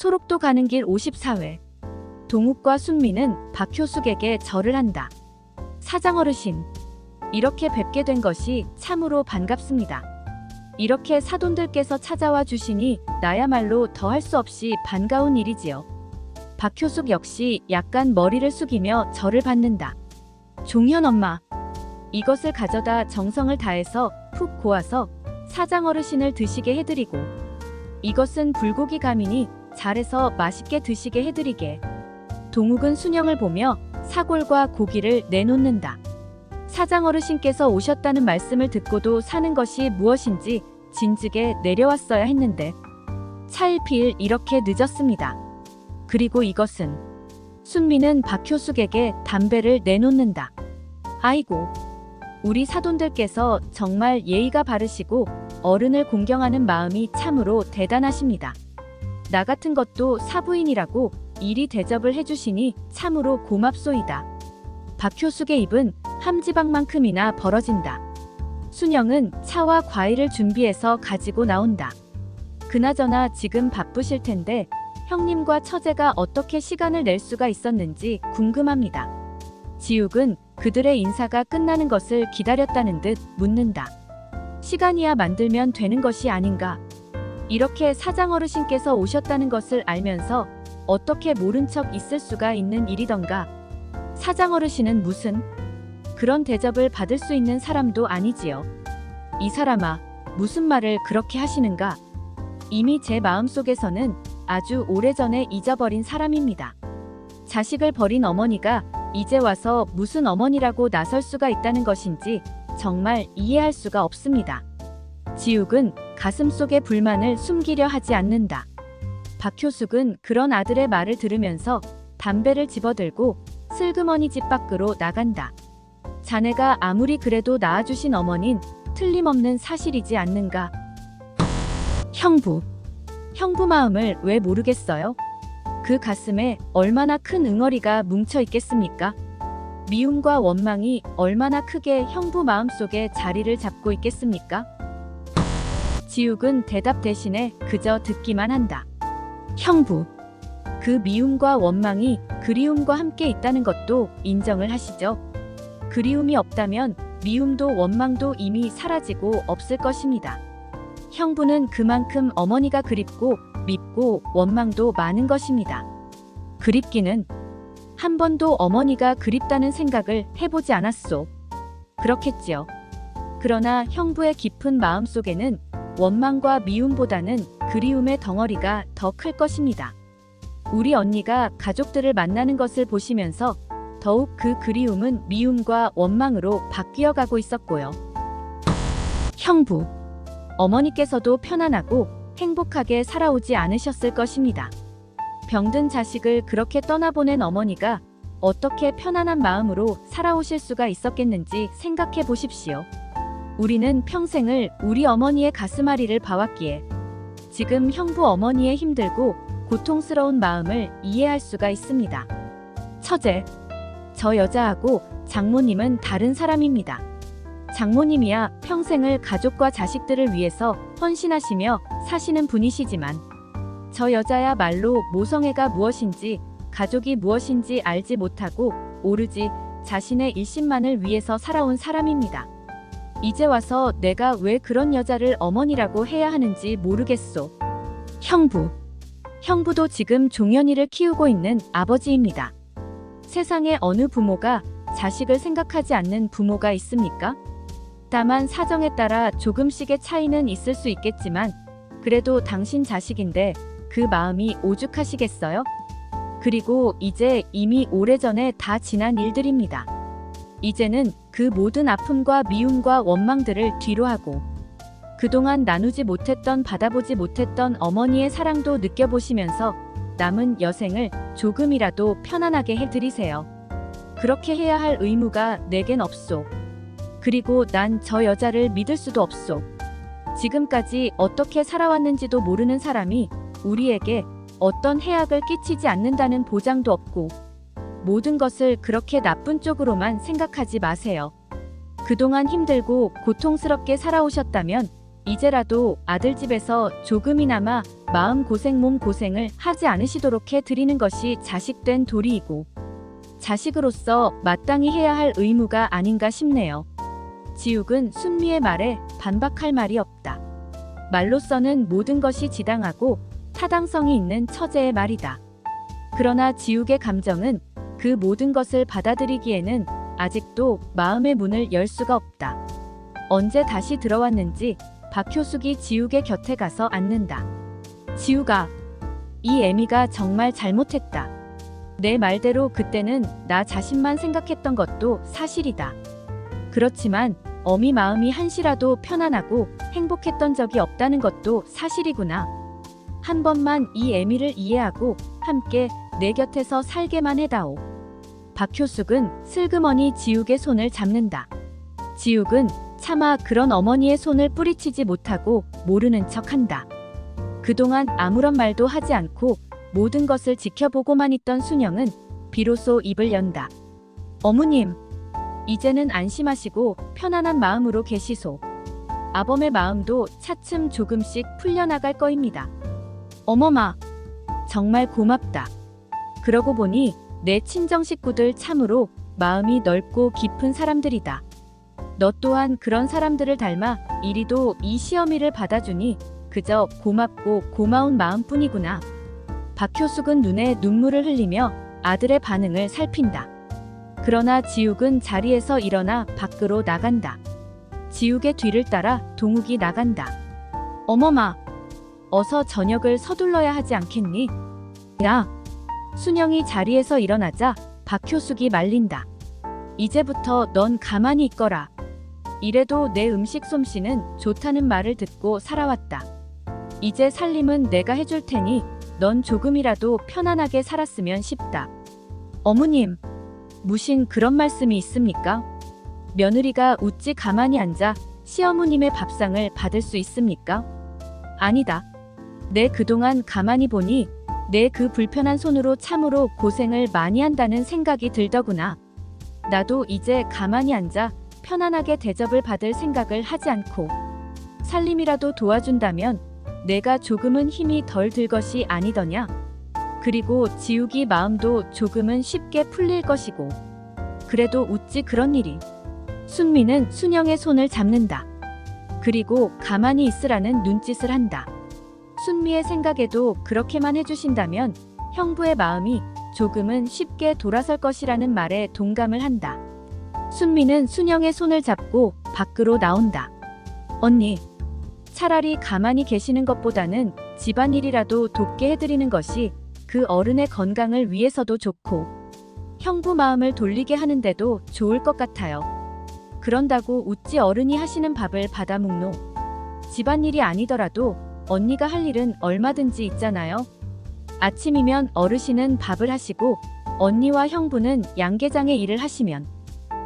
소록도 가는 길 54회. 동욱과 순미는 박효숙에게 절을 한다. 사장어르신, 이렇게 뵙게 된 것이 참으로 반갑습니다. 이렇게 사돈들께서 찾아와 주시니 나야말로 더할 수 없이 반가운 일이지요. 박효숙 역시 약간 머리를 숙이며 절을 받는다. 종현 엄마, 이것을 가져다 정성을 다해서 푹 고아서 사장어르신을 드시게 해드리고, 이것은 불고기 가미니 잘해서 맛있게 드시게 해드리게. 동욱은 순영을 보며 사골과 고기를 내놓는다. 사장어르신께서 오셨다는 말씀을 듣고도 사는 것이 무엇인지 진즉에 내려왔어야 했는데 차일피일 이렇게 늦었습니다. 그리고 이것은, 순미는 박효숙에게 담배를 내놓는다. 아이고, 우리 사돈들께서 정말 예의가 바르시고 어른을 공경하는 마음이 참으로 대단하십니다. 나 같은 것도 사부인이라고 이리 대접을 해주시니 참으로 고맙소이다. 박효숙의 입은 함지박만큼이나 벌어진다. 순영은 차와 과일을 준비해서 가지고 나온다. 그나저나 지금 바쁘실 텐데 형님과 처제가 어떻게 시간을 낼 수가 있었는지 궁금합니다. 지욱은 그들의 인사가 끝나는 것을 기다렸다는 듯 묻는다. 시간이야 만들면 되는 것이 아닌가. 이렇게 사장어르신께서 오셨다는 것을 알면서 어떻게 모른 척 있을 수가 있는 일이던가. 사장어르신은 무슨 그런 대접을 받을 수 있는 사람도 아니지요. 이 사람아, 무슨 말을 그렇게 하시는가. 이미 제 마음속에서는 아주 오래전에 잊어버린 사람입니다. 자식을 버린 어머니가 이제 와서 무슨 어머니라고 나설 수가 있다는 것인지 정말 이해할 수가 없습니다. 지욱은 가슴속의 불만을 숨기려 하지 않는다. 박효숙은 그런 아들의 말을 들으면서 담배를 집어들고 슬그머니 집 밖으로 나간다. 자네가 아무리 그래도 낳아주신 어머닌 틀림없는 사실이지 않는가. 형부 마음을 왜 모르겠어요? 그 가슴에 얼마나 큰 응어리가 뭉쳐 있겠습니까? 미움과 원망이 얼마나 크게 형부 마음속에 자리를 잡고 있겠습니까? 지욱은 대답 대신에 그저 듣기만 한다. 형부, 그 미움과 원망이 그리움과 함께 있다는 것도 인정을 하시죠? 그리움이 없다면 미움도 원망도 이미 사라지고 없을 것입니다. 형부는 그만큼 어머니가 그립고 밉고 원망도 많은 것입니다. 그립기는 한 번도 어머니가 그립다는 생각을 해보지 않았소. 그렇겠지요. 그러나 형부의 깊은 마음속에는 원망과 미움보다는 그리움의 덩어리가 더 클 것입니다. 우리 언니가 가족들을 만나는 것을 보시면서 더욱 그 그리움은 미움과 원망으로 바뀌어 가고 있었고요. 형부, 어머니께서도 편안하고 행복하게 살아오지 않으셨을 것입니다. 병든 자식을 그렇게 떠나보낸 어머니가 어떻게 편안한 마음으로 살아오실 수가 있었겠는지 생각해 보십시오. 우리는 평생을 우리 어머니의 가슴앓이를 봐왔기에 지금 형부 어머니의 힘들고 고통스러운 마음을 이해할 수가 있습니다. 처제, 저 여자하고 장모님은 다른 사람입니다. 장모님이야 평생을 가족과 자식들을 위해서 헌신하시며 사시는 분이시지만 저 여자야말로 모성애가 무엇인지 가족이 무엇인지 알지 못하고 오로지 자신의 일심만을 위해서 살아온 사람입니다. 이제 와서 내가 왜 그런 여자를 어머니라고 해야 하는지 모르겠소. 형부도 지금 종현이를 키우고 있는 아버지입니다. 세상에 어느 부모가 자식을 생각하지 않는 부모가 있습니까? 다만 사정에 따라 조금씩의 차이는 있을 수 있겠지만 그래도 당신 자식인데 그 마음이 오죽하시겠어요? 그리고 이제 이미 오래전에 다 지난 일들입니다. 이제는 그 모든 아픔과 미움과 원망들을 뒤로하고 그동안 나누지 못했던 받아보지 못했던 어머니의 사랑도 느껴보시면서 남은 여생을 조금이라도 편안하게 해드리세요. 그렇게 해야 할 의무가 내겐 없소. 그리고 난 저 여자를 믿을 수도 없소. 지금까지 어떻게 살아왔는지도 모르는 사람이 우리에게 어떤 해악을 끼치지 않는다는 보장도 없고 모든 것을 그렇게 나쁜 쪽으로만 생각하지 마세요. 그동안 힘들고 고통스럽게 살아오셨다면 이제라도 아들 집에서 조금이나마 마음 고생 몸 고생을 하지 않으시도록 해드리는 것이 자식된 도리이고 자식으로서 마땅히 해야 할 의무가 아닌가 싶네요. 지욱은 순미의 말에 반박할 말이 없다. 말로서는 모든 것이 지당하고 타당성이 있는 처제의 말이다. 그러나 지욱의 감정은 그 모든 것을 받아들이기에는 아직도 마음의 문을 열 수가 없다. 언제 다시 들어왔는지 박효숙이 지욱의 곁에 가서 앉는다. 지욱아, 이 애미가 정말 잘못했다. 내 말대로 그때는 나 자신만 생각했던 것도 사실이다. 그렇지만 어미 마음이 한시라도 편안하고 행복했던 적이 없다는 것도 사실이구나. 한 번만 이 애미를 이해하고 함께 내 곁에서 살게만 해다오. 박효숙은 슬그머니 지욱의 손을 잡는다. 지욱은 차마 그런 어머니의 손을 뿌리치지 못하고 모르는 척한다. 그동안 아무런 말도 하지 않고 모든 것을 지켜보고만 있던 순영은 비로소 입을 연다. 어머님, 이제는 안심하시고 편안한 마음으로 계시소. 아범의 마음도 차츰 조금씩 풀려나갈 거입니다. 어머마, 정말 고맙다. 그러고 보니 내 친정 식구들 참으로 마음이 넓고 깊은 사람들이다. 너 또한 그런 사람들을 닮아 이리도 이 시어미를 받아주니 그저 고맙고 고마운 마음뿐이구나. 박효숙은 눈에 눈물을 흘리며 아들의 반응을 살핀다. 그러나 지욱은 자리에서 일어나 밖으로 나간다. 지욱의 뒤를 따라 동욱이 나간다. 어머마, 어서 저녁을 서둘러야 하지 않겠니? 야! 순영이 자리에서 일어나자 박효숙이 말린다. 이제부터 넌 가만히 있거라. 이래도 내 음식 솜씨는 좋다는 말을 듣고 살아왔다. 이제 살림은 내가 해줄 테니 넌 조금이라도 편안하게 살았으면 싶다. 어머님, 무슨 그런 말씀이 있습니까? 며느리가 어찌 가만히 앉아 시어머님의 밥상을 받을 수 있습니까? 아니다. 내 그동안 가만히 보니 내 그 불편한 손으로 참으로 고생을 많이 한다는 생각이 들더구나. 나도 이제 가만히 앉아 편안하게 대접을 받을 생각을 하지 않고 살림이라도 도와준다면 내가 조금은 힘이 덜 들 것이 아니더냐. 그리고 지욱이 마음도 조금은 쉽게 풀릴 것이고. 그래도 어찌 그런 일이. 순미는 순영의 손을 잡는다. 그리고 가만히 있으라는 눈짓을 한다. 순미의 생각에도 그렇게만 해주신다면 형부의 마음이 조금은 쉽게 돌아설 것이라는 말에 동감을 한다. 순미는 순영의 손을 잡고 밖으로 나온다. 언니, 차라리 가만히 계시는 것보다는 집안일이라도 돕게 해드리는 것이 그 어른의 건강을 위해서도 좋고 형부 마음을 돌리게 하는데도 좋을 것 같아요. 그런다고 어찌 어른이 하시는 밥을 받아 먹노? 집안일이 아니더라도 언니가 할 일은 얼마든지 있잖아요. 아침이면 어르신은 밥을 하시고 언니와 형부는 양계장의 일을 하시면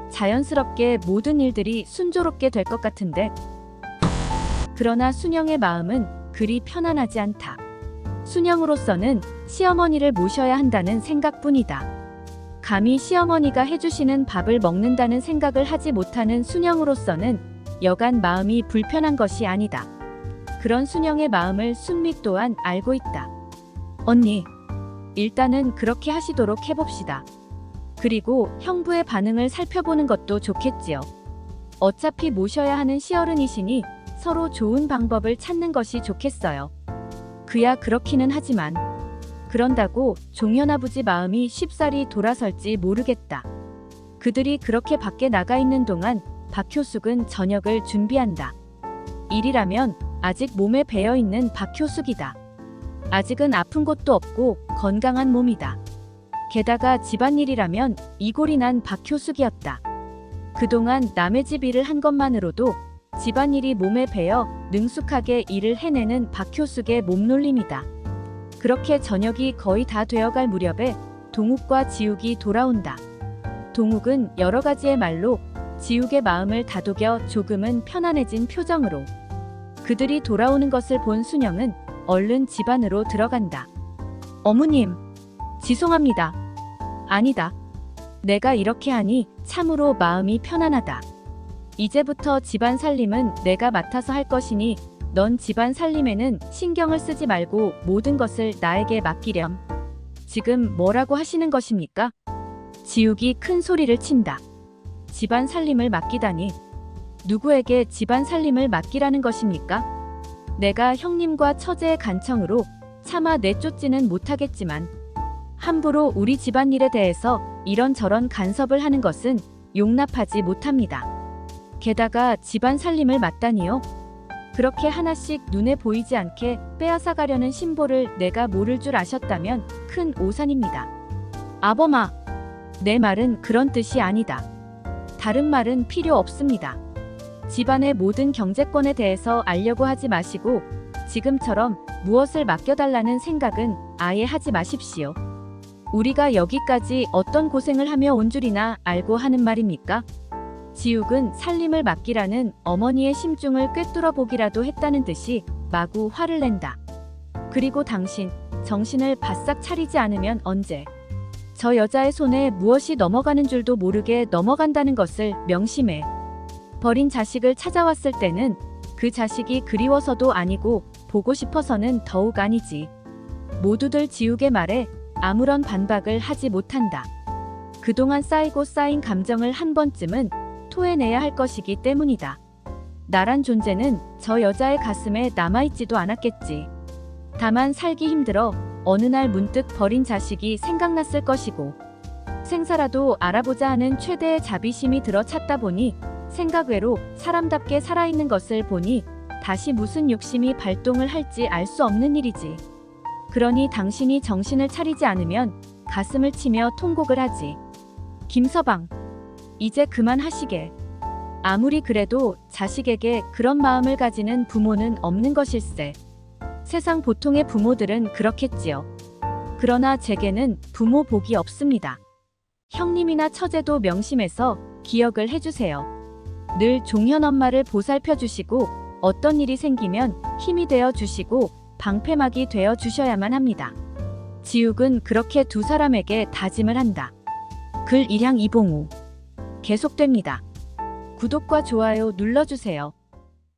자연스럽게 모든 일들이 순조롭게 될 것 같은데. 그러나 순영의 마음은 그리 편안하지 않다. 순영으로서는 시어머니를 모셔야 한다는 생각뿐이다. 감히 시어머니가 해주시는 밥을 먹는다는 생각을 하지 못하는 순영으로서는 여간 마음이 불편한 것이 아니다. 그런 순영의 마음을 순미 또한 알고 있다. 언니, 일단은 그렇게 하시도록 해봅시다. 그리고 형부의 반응을 살펴보는 것도 좋겠지요. 어차피 모셔야 하는 시어른이시니 서로 좋은 방법을 찾는 것이 좋겠어요. 그야 그렇기는 하지만 그런다고 종현아버지 마음이 쉽사리 돌아설지 모르겠다. 그들이 그렇게 밖에 나가 있는 동안 박효숙은 저녁을 준비한다. 일이라면 아직 몸에 배어있는 박효숙이다. 아직은 아픈 곳도 없고 건강한 몸이다. 게다가 집안일이라면 이골이 난 박효숙이었다. 그동안 남의 집 일을 한 것만으로도 집안일이 몸에 배어 능숙하게 일을 해내는 박효숙의 몸놀림이다. 그렇게 저녁이 거의 다 되어갈 무렵에 동욱과 지욱이 돌아온다. 동욱은 여러 가지의 말로 지욱의 마음을 다독여 조금은 편안해진 표정으로 그들이 돌아오는 것을 본 순영은 얼른 집 안으로 들어간다. 어머님, 죄송합니다. 아니다. 내가 이렇게 하니 참으로 마음이 편안하다. 이제부터 집안 살림은 내가 맡아서 할 것이니 넌 집안 살림에는 신경을 쓰지 말고 모든 것을 나에게 맡기렴. 지금 뭐라고 하시는 것입니까? 지욱이 큰 소리를 친다. 집안 살림을 맡기다니. 누구에게 집안 살림을 맡기라는 것입니까? 내가 형님과 처제의 간청으로 차마 내쫓지는 못하겠지만 함부로 우리 집안일에 대해서 이런저런 간섭을 하는 것은 용납하지 못합니다. 게다가 집안 살림을 맡다니요? 그렇게 하나씩 눈에 보이지 않게 빼앗아 가려는 신보를 내가 모를 줄 아셨다면 큰 오산입니다. 아범아, 내 말은 그런 뜻이 아니다. 다른 말은 필요 없습니다. 집안의 모든 경제권에 대해서 알려고 하지 마시고 지금처럼 무엇을 맡겨달라는 생각은 아예 하지 마십시오. 우리가 여기까지 어떤 고생을 하며 온 줄이나 알고 하는 말입니까? 지욱은 살림을 맡기라는 어머니의 심중을 꿰뚫어 보기라도 했다는 듯이 마구 화를 낸다. 그리고 당신, 정신을 바싹 차리지 않으면 언제 저 여자의 손에 무엇이 넘어가는 줄도 모르게 넘어간다는 것을 명심해. 버린 자식을 찾아왔을 때는 그 자식이 그리워서도 아니고 보고 싶어서는 더욱 아니지. 모두들 지욱의 말에 아무런 반박을 하지 못한다. 그동안 쌓이고 쌓인 감정을 한 번쯤은 토해내야 할 것이기 때문이다. 나란 존재는 저 여자의 가슴에 남아있지도 않았겠지. 다만 살기 힘들어 어느 날 문득 버린 자식이 생각났을 것이고 생사라도 알아보자 하는 최대의 자비심이 들어 찾다 보니 생각 외로 사람답게 살아있는 것을 보니 다시 무슨 욕심이 발동을 할지 알 수 없는 일이지. 그러니 당신이 정신을 차리지 않으면 가슴을 치며 통곡을 하지. 김서방, 이제 그만하시게. 아무리 그래도 자식에게 그런 마음을 가지는 부모는 없는 것일세. 세상 보통의 부모들은 그렇겠지요. 그러나 제게는 부모 복이 없습니다. 형님이나 처제도 명심해서 기억을 해주세요. 늘 종현 엄마를 보살펴 주시고 어떤 일이 생기면 힘이 되어 주시고 방패막이 되어 주셔야만 합니다. 지욱은 그렇게 두 사람에게 다짐을 한다. 글 일향 이봉우 계속됩니다. 구독과 좋아요 눌러주세요.